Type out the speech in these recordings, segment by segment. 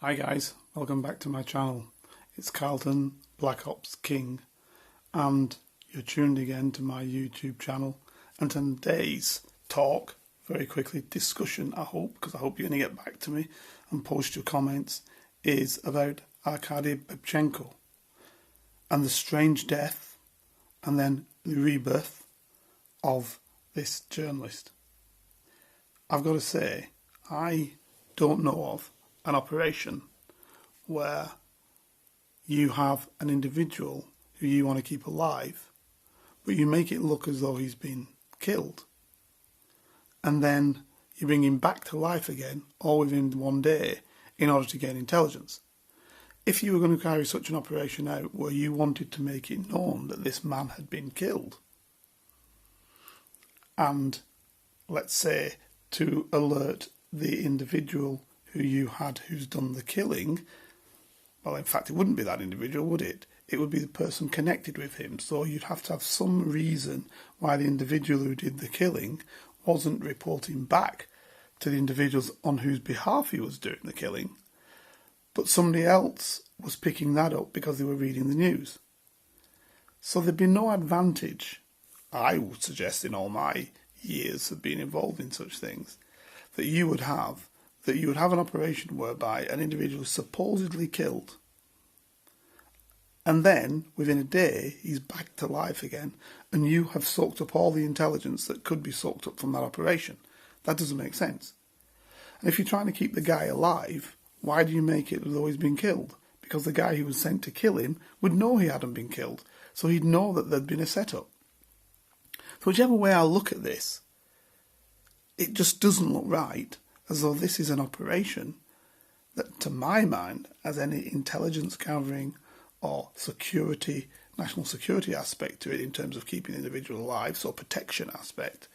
Hi guys, welcome back to my channel. It's Carlton, Black Ops King, and you're tuned again to my YouTube channel. And today's talk, very quickly, discussion I hope, because I hope you're going to get back to me and post your comments, is about Arkady Babchenko and the strange death and then the rebirth of this journalist. I've got to say, I don't know of an operation where you have an individual who you want to keep alive, but you make it look as though he's been killed, and then you bring him back to life again, all within one day, in order to gain intelligence. If you were going to carry such an operation out where you wanted to make it known that this man had been killed, and let's say to alert the individual who's done the killing, well, in fact, it wouldn't be that individual, would it? It would be the person connected with him. So you'd have to have some reason why the individual who did the killing wasn't reporting back to the individuals on whose behalf he was doing the killing, but somebody else was picking that up because they were reading the news. So there'd be no advantage, I would suggest, in all my years of being involved in such things, that you would have an operation whereby an individual is supposedly killed, and then within a day he's back to life again, and you have soaked up all the intelligence that could be soaked up from that operation. That doesn't make sense. And if you're trying to keep the guy alive, why do you make it as though he's been killed? Because the guy who was sent to kill him would know he hadn't been killed, so he'd know that there'd been a setup. So whichever way I look at this, it just doesn't look right, as though this is an operation that, to my mind, has any intelligence gathering or security, national security aspect to it in terms of keeping the individual alive, so protection aspect,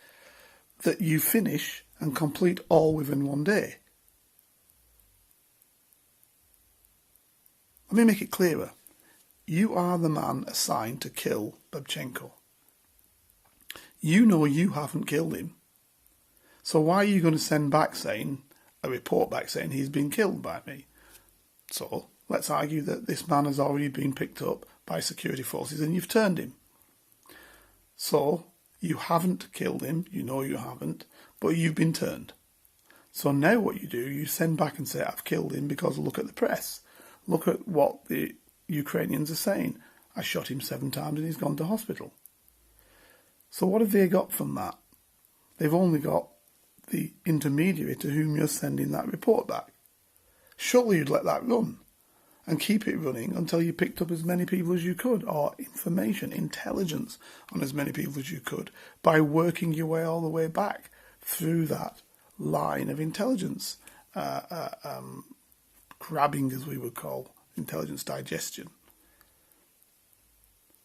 that you finish and complete all within one day. Let me make it clearer. You are the man assigned to kill Babchenko. You know you haven't killed him. So why are you going to send back a report back saying he's been killed by me? So let's argue that this man has already been picked up by security forces and you've turned him. So you haven't killed him, you know you haven't, but you've been turned. So now what you do, you send back and say, I've killed him because look at the press. Look at what the Ukrainians are saying. I shot him 7 times and he's gone to hospital. So what have they got from that? They've only got the intermediary to whom you're sending that report back. Surely you'd let that run and keep it running until you picked up as many people as you could, or information, intelligence on as many people as you could, by working your way all the way back through that line of intelligence, grabbing, as we would call, intelligence digestion.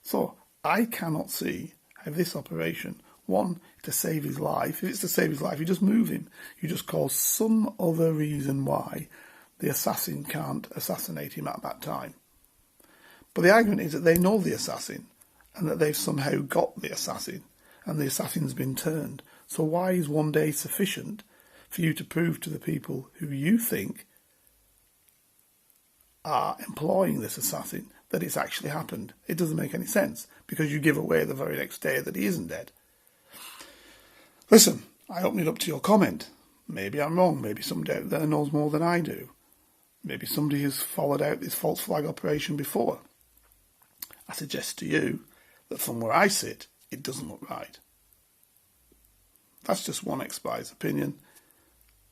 So I cannot see how this operation, one, to save his life. If it's to save his life, you just move him. You just cause some other reason why the assassin can't assassinate him at that time. But the argument is that they know the assassin and that they've somehow got the assassin and the assassin's been turned. So why is one day sufficient for you to prove to the people who you think are employing this assassin that it's actually happened? It doesn't make any sense, because you give away the very next day that he isn't dead. Listen, I open it up to your comment. Maybe I'm wrong. Maybe somebody out there knows more than I do. Maybe somebody has followed out this false flag operation before. I suggest to you that from where I sit, it doesn't look right. That's just one ex-spy's opinion.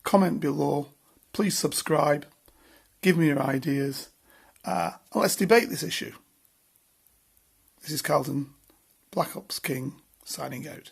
Comment below. Please subscribe. Give me your ideas. And let's debate this issue. This is Carlton, Black Ops King, signing out.